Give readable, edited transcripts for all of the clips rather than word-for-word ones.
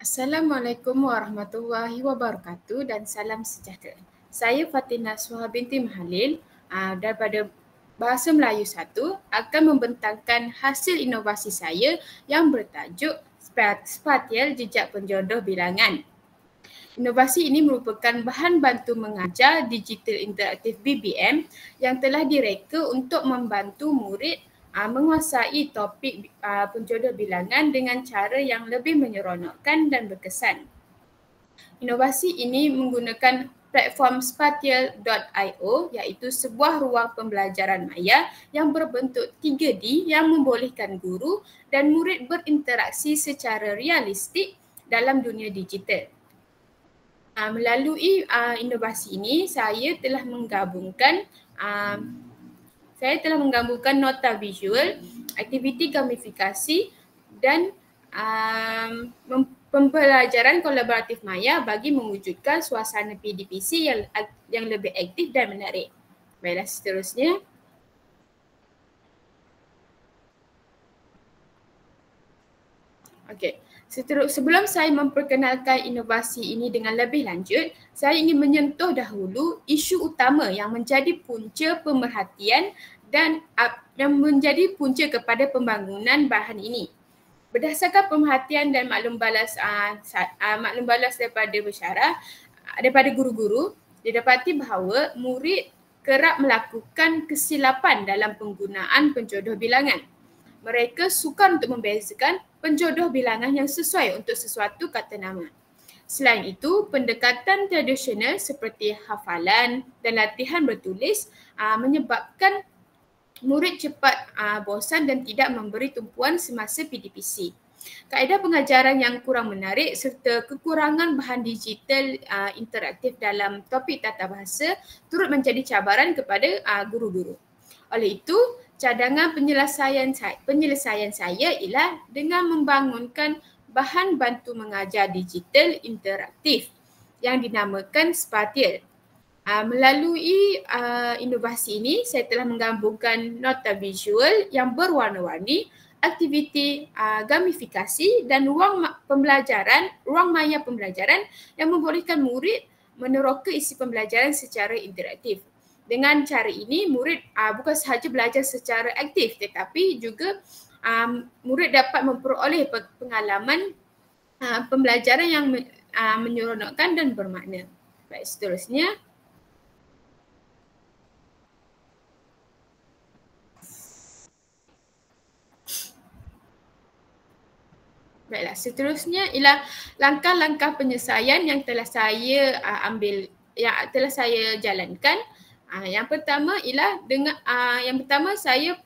Assalamualaikum warahmatullahi wabarakatuh dan salam sejahtera. Saya Fatina Suha binti Mahalil daripada Bahasa Melayu 1 akan membentangkan hasil inovasi saya yang bertajuk Spatial Jejak Penjodoh Bilangan. Inovasi ini merupakan bahan bantu mengajar digital interaktif BBM yang telah direka untuk membantu murid menguasai topik penjodoh bilangan dengan cara yang lebih menyeronokkan dan berkesan. Inovasi ini menggunakan platform spatial.io iaitu sebuah ruang pembelajaran maya yang berbentuk 3D yang membolehkan guru dan murid berinteraksi secara realistik dalam dunia digital. Melalui inovasi ini, saya telah menggabungkan nota visual, aktiviti gamifikasi dan pembelajaran kolaboratif maya bagi mewujudkan suasana PDPC yang lebih aktif dan menarik. Baiklah, seterusnya. Okey. Sebelum saya memperkenalkan inovasi ini dengan lebih lanjut, saya ingin menyentuh dahulu isu utama yang menjadi punca pemerhatian dan yang menjadi punca kepada pembangunan bahan ini. Berdasarkan pemerhatian dan maklum balas daripada pensyarah, daripada guru-guru, didapati bahawa murid kerap melakukan kesilapan dalam penggunaan penjodoh bilangan. Mereka sukar untuk membezakan penjodoh bilangan yang sesuai untuk sesuatu kata nama. Selain itu, pendekatan tradisional seperti hafalan dan latihan bertulis menyebabkan murid cepat bosan dan tidak memberi tumpuan semasa PDPC. Kaedah pengajaran yang kurang menarik serta kekurangan bahan digital interaktif dalam topik tata bahasa turut menjadi cabaran kepada guru-guru. Oleh itu, cadangan penyelesaian saya ialah dengan membangunkan bahan bantu mengajar digital interaktif yang dinamakan Spatial. Melalui inovasi ini, saya telah menggabungkan nota visual yang berwarna-warni, aktiviti gamifikasi dan ruang maya pembelajaran yang membolehkan murid meneroka isi pembelajaran secara interaktif. Dengan cara ini, murid bukan sahaja belajar secara aktif tetapi juga murid dapat memperoleh pengalaman pembelajaran yang menyeronokkan dan bermakna. Baik, seterusnya. Baiklah, seterusnya ialah langkah-langkah penyelesaian yang telah saya telah saya jalankan. Yang pertama ialah saya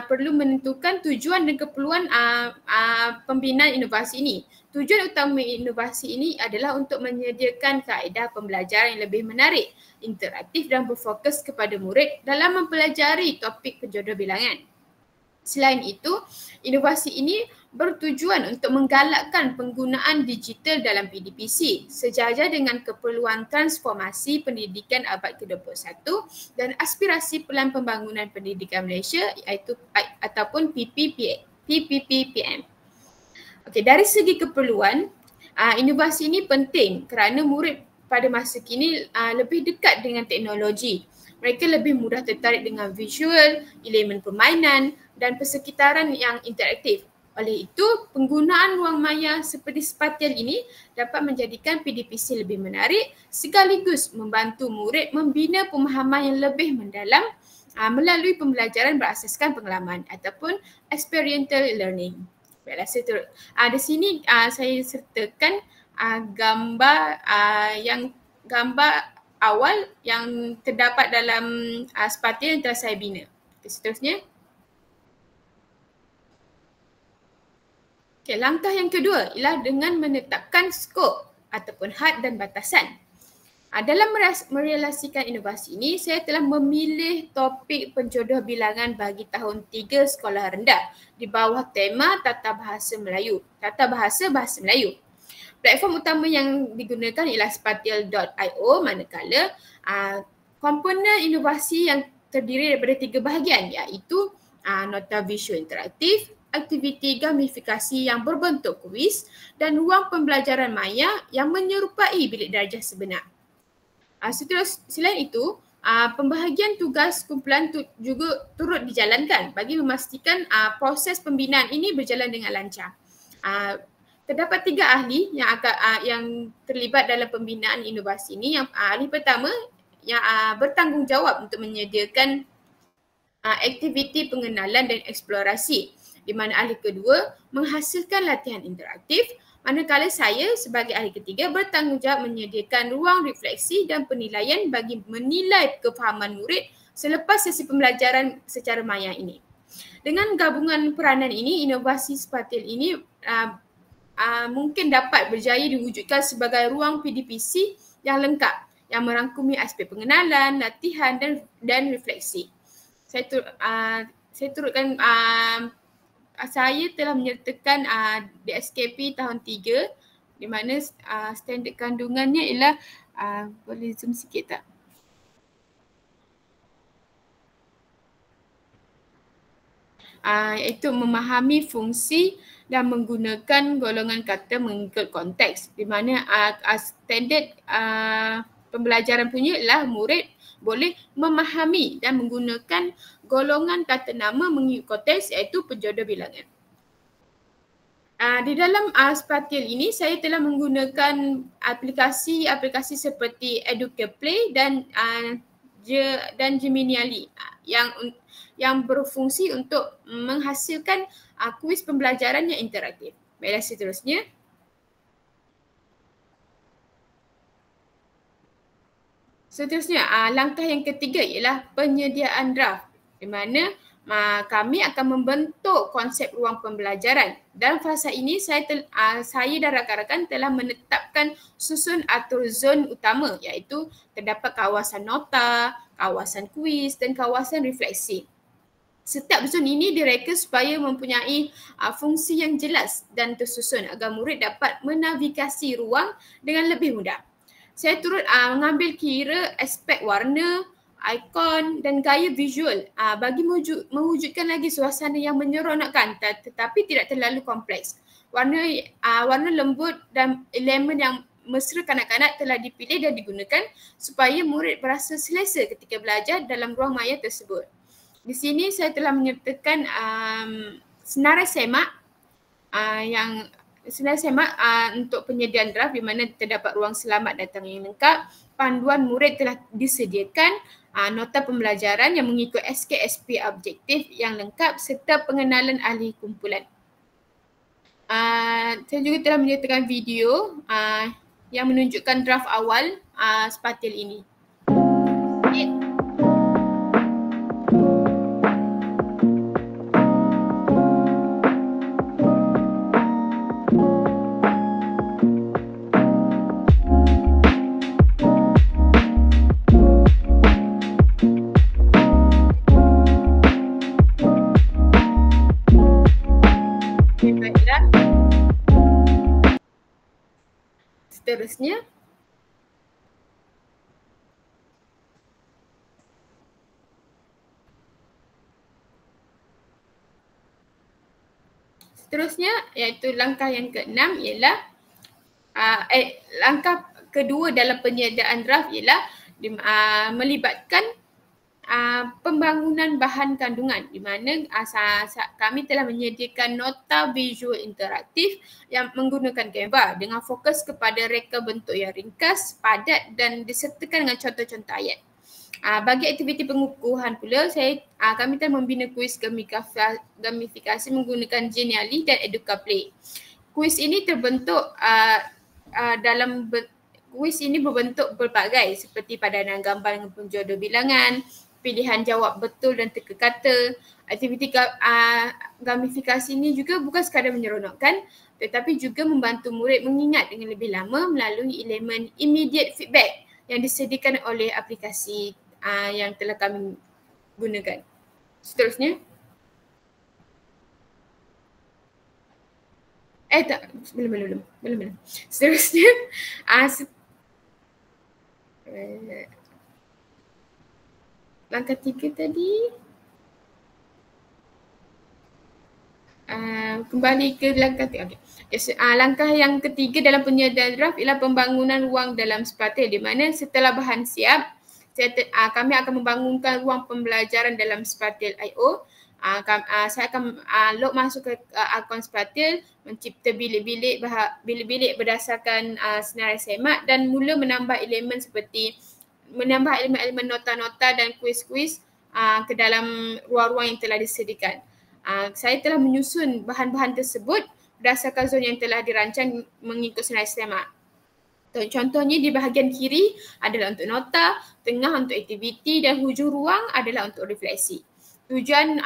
perlu menentukan tujuan dan keperluan pembinaan inovasi ini. Tujuan utama inovasi ini adalah untuk menyediakan kaedah pembelajaran yang lebih menarik, interaktif dan berfokus kepada murid dalam mempelajari topik penjodoh bilangan. Selain itu, inovasi ini bertujuan untuk menggalakkan penggunaan digital dalam PDPC sejajar dengan keperluan transformasi pendidikan abad ke-21 dan aspirasi Pelan Pembangunan Pendidikan Malaysia iaitu ataupun PPPM. Okey, dari segi keperluan, inovasi ini penting kerana murid pada masa kini lebih dekat dengan teknologi. Mereka lebih mudah tertarik dengan visual, elemen permainan dan persekitaran yang interaktif. Oleh itu, penggunaan ruang maya seperti Spatial ini dapat menjadikan PDPC lebih menarik sekaligus membantu murid membina pemahaman yang lebih mendalam melalui pembelajaran berasaskan pengalaman ataupun experiential learning. Baiklah, di sini saya sertakan gambar awal yang terdapat dalam Spatial yang telah saya bina. Seterusnya. Okay, langkah yang kedua ialah dengan menetapkan skop ataupun had dan batasan. Dalam merealisasikan inovasi ini, saya telah memilih topik penjodoh bilangan bagi tahun 3 sekolah rendah di bawah tema Tata Bahasa Bahasa Melayu. Platform utama yang digunakan ialah spatial.io manakala komponen inovasi yang terdiri daripada 3 bahagian iaitu nota visual interaktif, aktiviti gamifikasi yang berbentuk kuis dan ruang pembelajaran maya yang menyerupai bilik darjah sebenar. Selain itu, pembahagian tugas kumpulan juga turut dijalankan bagi memastikan proses pembinaan ini berjalan dengan lancar. Terdapat 3 ahli yang terlibat dalam pembinaan inovasi ini. Yang ahli pertama yang bertanggungjawab untuk menyediakan aktiviti pengenalan dan eksplorasi, di mana ahli kedua menghasilkan latihan interaktif, manakala saya sebagai ahli ketiga bertanggungjawab menyediakan ruang refleksi dan penilaian bagi menilai kefahaman murid selepas sesi pembelajaran secara maya ini. Dengan gabungan peranan ini, inovasi Spatil ini mungkin dapat berjaya diwujudkan sebagai ruang PDPC yang lengkap yang merangkumi aspek pengenalan, latihan dan refleksi. Saya turutkan saya telah menyertakan DSKP tahun 3 di mana standard kandungannya ialah boleh zoom sikit tak? Iaitu memahami fungsi dan menggunakan golongan kata mengikut konteks, di mana standard pembelajaran punya ialah murid boleh memahami dan menggunakan golongan kata nama mengikut konteks iaitu penjodoh bilangan. Di dalam Spatil ini saya telah menggunakan aplikasi seperti Educaplay dan Geminiali yang berfungsi untuk menghasilkan kuis pembelajaran yang interaktif. Baiklah, seterusnya. Langkah yang ketiga ialah penyediaan draft, di mana kami akan membentuk konsep ruang pembelajaran. Dalam fasa ini saya dan rakan-rakan telah menetapkan susun atau zon utama, iaitu terdapat kawasan nota, kawasan kuis dan kawasan refleksi. Setiap zon ini direka supaya mempunyai fungsi yang jelas dan tersusun agar murid dapat menavigasi ruang dengan lebih mudah. Saya turut mengambil kira aspek warna, ikon dan gaya visual bagi mewujudkan lagi suasana yang menyeronokkan tetapi tidak terlalu kompleks. Warna lembut dan elemen yang mesra kanak-kanak telah dipilih dan digunakan supaya murid berasa selesa ketika belajar dalam ruang maya tersebut. Di sini saya telah menyertakan senarai semak untuk penyediaan draft, di mana terdapat ruang selamat datang yang lengkap, panduan murid telah disediakan, nota pembelajaran yang mengikut SKSP objektif yang lengkap serta pengenalan ahli kumpulan. Saya juga telah menyertakan video yang menunjukkan draft awal Spatil ini. Seterusnya, iaitu langkah yang keenam ialah langkah kedua dalam penyediaan draft ialah melibatkan pembangunan bahan kandungan, di mana kami telah menyediakan nota visual interaktif yang menggunakan Canva dengan fokus kepada reka bentuk yang ringkas, padat dan disertakan dengan contoh-contoh ayat. Bagi aktiviti pengukuhan pula, kami telah membina kuis gamifikasi menggunakan Genially dan Educaplay. Kuis ini kuis ini berbentuk pelbagai seperti padanan gambar dengan penjodoh bilangan, pilihan jawab betul dan teka kata. Aktiviti gamifikasi ini juga bukan sekadar menyeronokkan tetapi juga membantu murid mengingat dengan lebih lama melalui elemen immediate feedback yang disediakan oleh aplikasi yang telah kami gunakan. Seterusnya. Belum. Seterusnya. Langkah 3 tadi. Kembali ke langkah okay. Langkah yang ketiga dalam penyediaan draft ialah pembangunan ruang dalam sepatil, di mana setelah bahan siap, kami akan membangunkan ruang pembelajaran dalam sepatil I.O. Saya akan log masuk ke akaun sepatil, mencipta bilik-bilik berdasarkan senarai semak dan mula menambah elemen seperti menambah elemen-elemen nota-nota dan kuis-kuis ke dalam ruang-ruang yang telah disediakan. Saya telah menyusun bahan-bahan tersebut berdasarkan zon yang telah dirancang mengikut senarai semak. Contohnya di bahagian kiri adalah untuk nota, tengah untuk aktiviti dan hujung ruang adalah untuk refleksi. Tujuan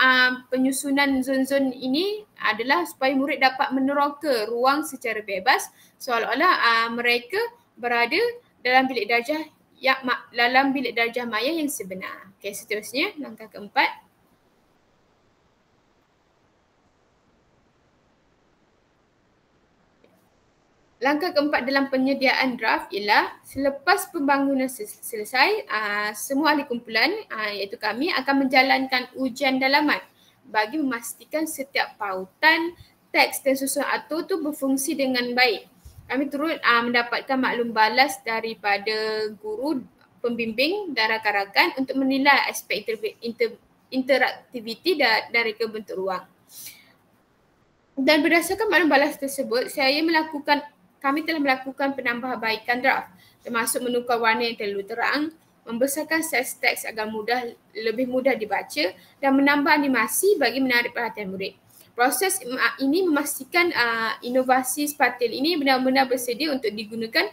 penyusunan zon-zon ini adalah supaya murid dapat meneroka ruang secara bebas seolah-olah mereka berada dalam bilik darjah maya yang sebenar. Okey, seterusnya langkah keempat. Langkah keempat dalam penyediaan draft ialah selepas pembangunan selesai, semua ahli kumpulan iaitu kami akan menjalankan ujian dalaman bagi memastikan setiap pautan, teks dan susunan atur itu berfungsi dengan baik. Kami turut mendapatkan maklum balas daripada guru, pembimbing dan rakan-rakan untuk menilai aspek interaktiviti dan reka bentuk ruang. Dan berdasarkan maklum balas tersebut, kami telah melakukan penambahbaikan draft, termasuk menukar warna yang terlalu terang, membesarkan saiz teks agar lebih mudah dibaca dan menambah animasi bagi menarik perhatian murid. Proses ini memastikan inovasi sepatil ini benar-benar bersedia untuk digunakan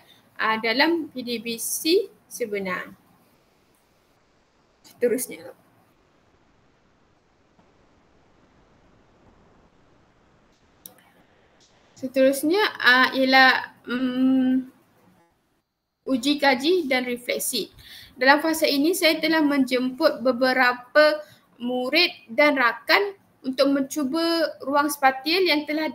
dalam PDBC sebenar. Seterusnya. Seterusnya ialah uji kaji dan refleksi. Dalam fasa ini saya telah menjemput beberapa murid dan rakan untuk mencuba ruang sepatil yang telah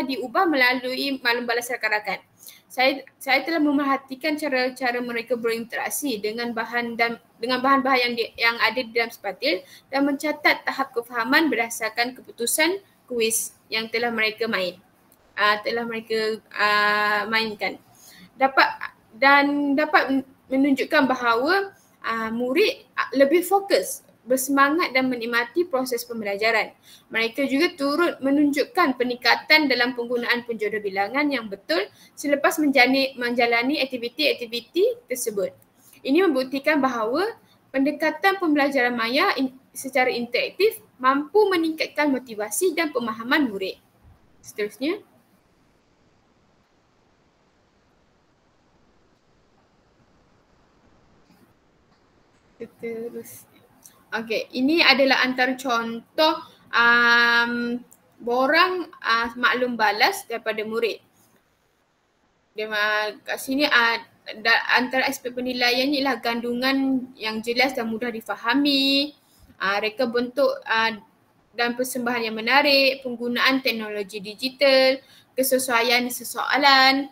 diubah melalui maklum balas rakan-rakan. Saya telah memerhatikan cara-cara mereka berinteraksi dengan bahan-bahan yang ada di dalam sepatil dan mencatat tahap kefahaman berdasarkan keputusan kuis yang telah mereka mainkan. Dapat menunjukkan bahawa murid lebih fokus, bersemangat dan menikmati proses pembelajaran. Mereka juga turut menunjukkan peningkatan dalam penggunaan penjodoh bilangan yang betul selepas menjalani aktiviti-aktiviti tersebut. Ini membuktikan bahawa pendekatan pembelajaran maya secara interaktif mampu meningkatkan motivasi dan pemahaman murid. Seterusnya. Okey, ini adalah antara contoh borang maklum balas daripada murid. Kat sini antara aspek penilaiannya ialah gandungan yang jelas dan mudah difahami, reka bentuk dan persembahan yang menarik, penggunaan teknologi digital, kesesuaian soalan,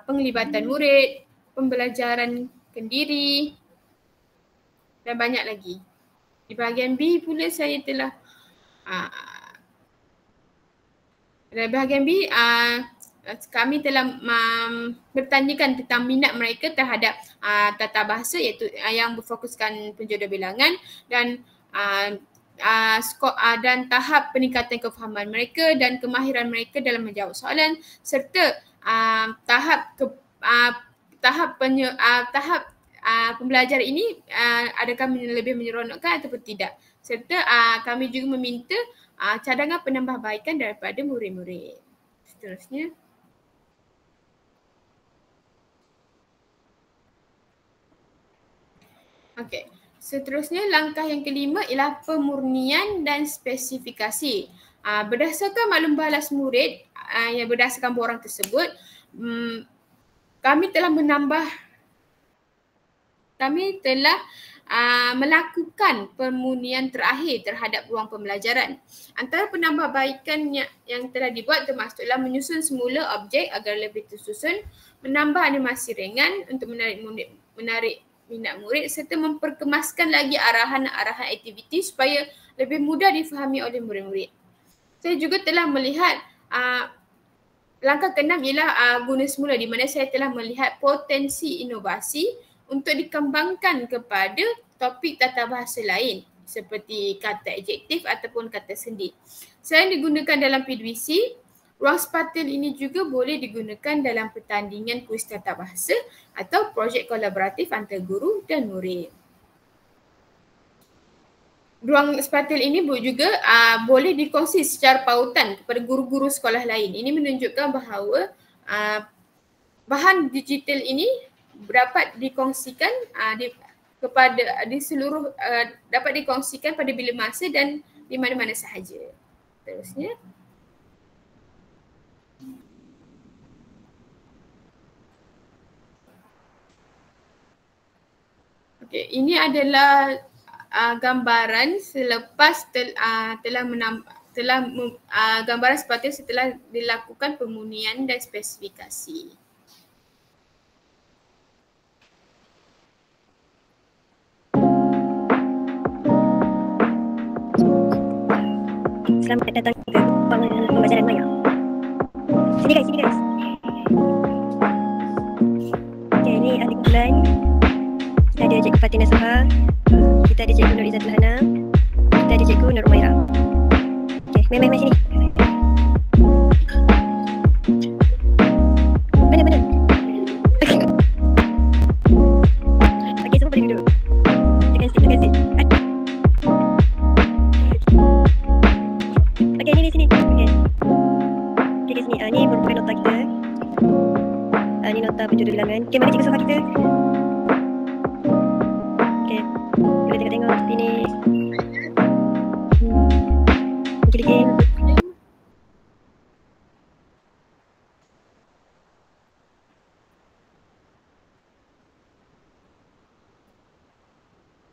penglibatan murid, pembelajaran kendiri dan banyak lagi. Di bahagian B pula saya telah kami telah bertanyakan tentang minat mereka terhadap tata bahasa iaitu yang berfokuskan penjodoh bilangan dan tahap peningkatan kefahaman mereka dan kemahiran mereka dalam menjawab soalan serta tahap pembelajaran ini adakah lebih menyeronokkan ataupun tidak. Serta kami juga meminta cadangan penambahbaikan daripada murid-murid. Seterusnya. Okey. Seterusnya langkah yang kelima ialah pemurnian dan spesifikasi. Berdasarkan maklum balas murid yang berdasarkan borang tersebut, kami telah melakukan pemurnian terakhir terhadap ruang pembelajaran. Antara penambahbaikan yang telah dibuat termasuklah menyusun semula objek agar lebih tersusun, menambah animasi ringan untuk menarik minat murid serta memperkemaskan lagi arahan-arahan aktiviti supaya lebih mudah difahami oleh murid-murid. Saya juga telah melihat langkah keenam ialah guna semula, di mana saya telah melihat potensi inovasi untuk dikembangkan kepada topik tata bahasa lain seperti kata adjektif ataupun kata sendi. Selain digunakan dalam PDBC, ruang sepatil ini juga boleh digunakan dalam pertandingan kuis tata bahasa atau projek kolaboratif antara guru dan murid. Ruang sepatil ini juga boleh dikongsi secara pautan kepada guru-guru sekolah lain. Ini menunjukkan bahawa bahan digital ini dapat dikongsikan di seluruh dapat dikongsikan pada bila masa dan di mana-mana sahaja. Terusnya. Okey, ini adalah gambaran selepas gambaran sepatil setelah dilakukan pemurnian dan spesifikasi. Selamat datang ke pembelajaran Maya. Sini guys. Okay, ini ahli kumpulan. Kita ada Cikgu Fatina Soha, kita ada Cikgu Nur Izzatul Hana, kita ada Cikgu Nur Umairah. Okay, main sini. Mana? Okay, semua boleh duduk. Tekan sit. Okay, ni sini. Okay, di sini. Ni merupakan nota kita. Ni nota penjuru bilangan. Okay, mana Cikgu Soha kita? Okay, kita tengok seperti ni. Okay.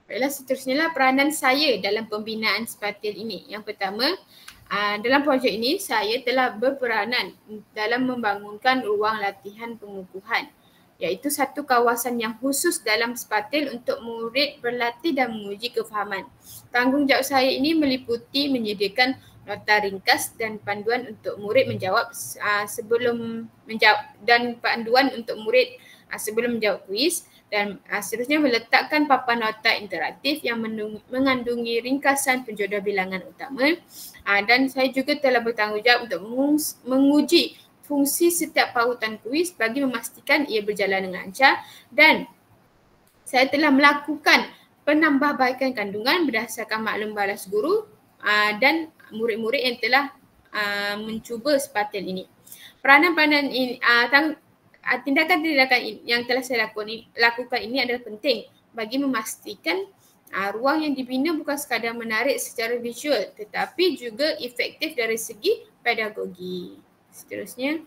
Baiklah, seterusnya lah peranan saya dalam pembinaan sepatil ini. Yang pertama, dalam projek ini saya telah berperanan dalam membangunkan ruang latihan pengukuhan, iaitu satu kawasan yang khusus dalam sepatil untuk murid berlatih dan menguji kefahaman. Tanggungjawab saya ini meliputi menyediakan nota ringkas dan panduan untuk murid menjawab dan panduan untuk murid sebelum menjawab kuis, dan seterusnya meletakkan papan nota interaktif yang mengandungi ringkasan penjodoh bilangan utama, dan saya juga telah bertanggungjawab untuk menguji fungsi setiap pautan kuis bagi memastikan ia berjalan dengan lancar, dan saya telah melakukan penambahbaikan kandungan berdasarkan maklum balas guru dan murid-murid yang telah mencuba sepatil ini. Peranan-peranan ini, tindakan-tindakan yang telah saya lakukan ini adalah penting bagi memastikan ruang yang dibina bukan sekadar menarik secara visual tetapi juga efektif dari segi pedagogi. Seterusnya.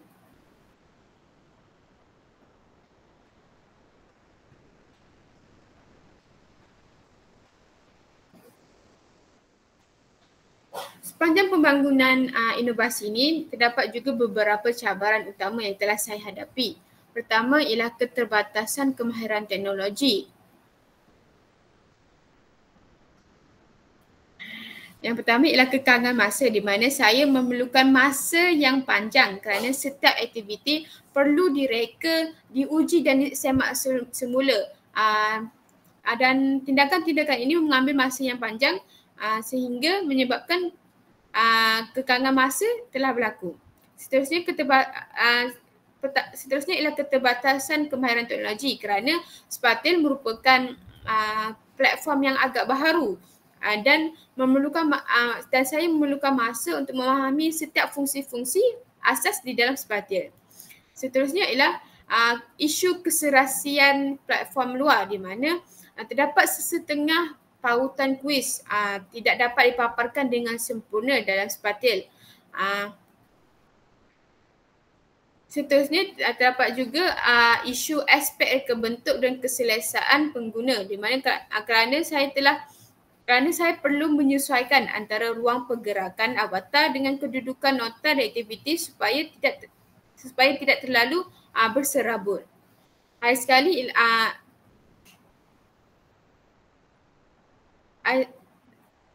Sepanjang pembangunan inovasi ini, terdapat juga beberapa cabaran utama yang telah saya hadapi. Pertama ialah keterbatasan kemahiran teknologi. Yang pertama ialah kekangan masa, di mana saya memerlukan masa yang panjang kerana setiap aktiviti perlu direka, diuji dan disemak semula. Dan tindakan-tindakan ini mengambil masa yang panjang sehingga menyebabkan kekangan masa telah berlaku. Seterusnya ialah keterbatasan kemahiran teknologi kerana sepatil merupakan platform yang agak baharu dan saya memerlukan masa untuk memahami setiap fungsi-fungsi asas di dalam sepatil. Seterusnya ialah isu keserasian platform luar, di mana terdapat sesetengah pautan kuis tidak dapat dipaparkan dengan sempurna dalam sepatil. Seterusnya terdapat juga isu aspek kebentuk dan keselesaan pengguna, di mana kerana saya perlu menyesuaikan antara ruang pergerakan avatar dengan kedudukan nota dan aktiviti supaya tidak terlalu berserabut. Sekali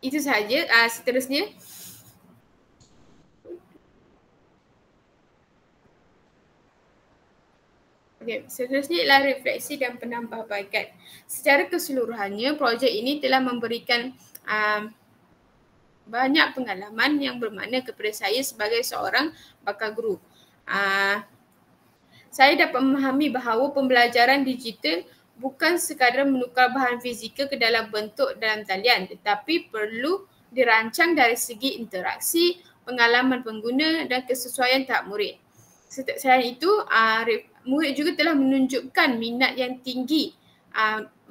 itu sahaja. Seterusnya Okay, seterusnya ialah refleksi dan penambahbaikan. Secara keseluruhannya, projek ini telah memberikan banyak pengalaman yang bermakna kepada saya sebagai seorang bakal guru. Saya dapat memahami bahawa pembelajaran digital bukan sekadar menukar bahan fizikal ke dalam bentuk dalam talian, tetapi perlu dirancang dari segi interaksi, pengalaman pengguna dan kesesuaian tahap murid. Selain itu, murid juga telah menunjukkan minat yang tinggi,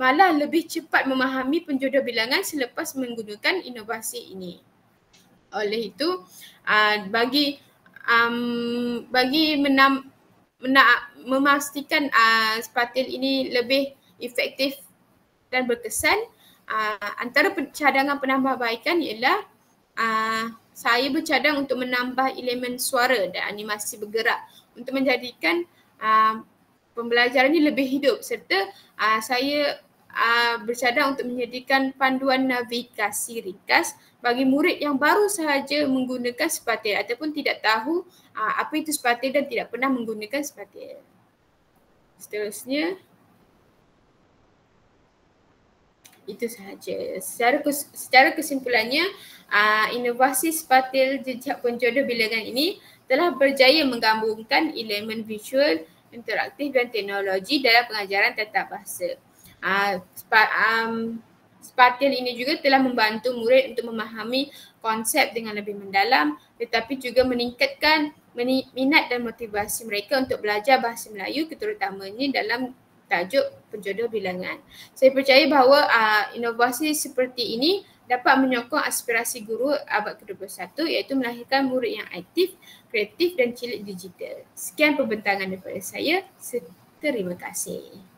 malah lebih cepat memahami penjodoh bilangan selepas menggunakan inovasi ini. Oleh itu, bagi memastikan Spatil ini lebih efektif dan berkesan, antara cadangan penambahbaikan ialah saya bercadang untuk menambah elemen suara dan animasi bergerak untuk menjadikan pembelajaran ini lebih hidup, serta saya bercadang untuk menyediakan panduan navigasi ringkas bagi murid yang baru sahaja menggunakan Spatil ataupun tidak tahu apa itu Spatil dan tidak pernah menggunakan Spatil. Seterusnya, itu sahaja. Secara kesimpulannya, inovasi Spatil jejak penjodoh bilangan ini telah berjaya menggabungkan elemen visual, interaktif dan teknologi dalam pengajaran tata bahasa. Spatil ini juga telah membantu murid untuk memahami konsep dengan lebih mendalam, tetapi juga meningkatkan minat dan motivasi mereka untuk belajar bahasa Melayu, terutamanya dalam tajuk penjodoh bilangan. Saya percaya bahawa inovasi seperti ini dapat menyokong aspirasi guru abad ke-21, iaitu melahirkan murid yang aktif, kreatif dan cilik digital. Sekian pembentangan daripada saya. Terima kasih.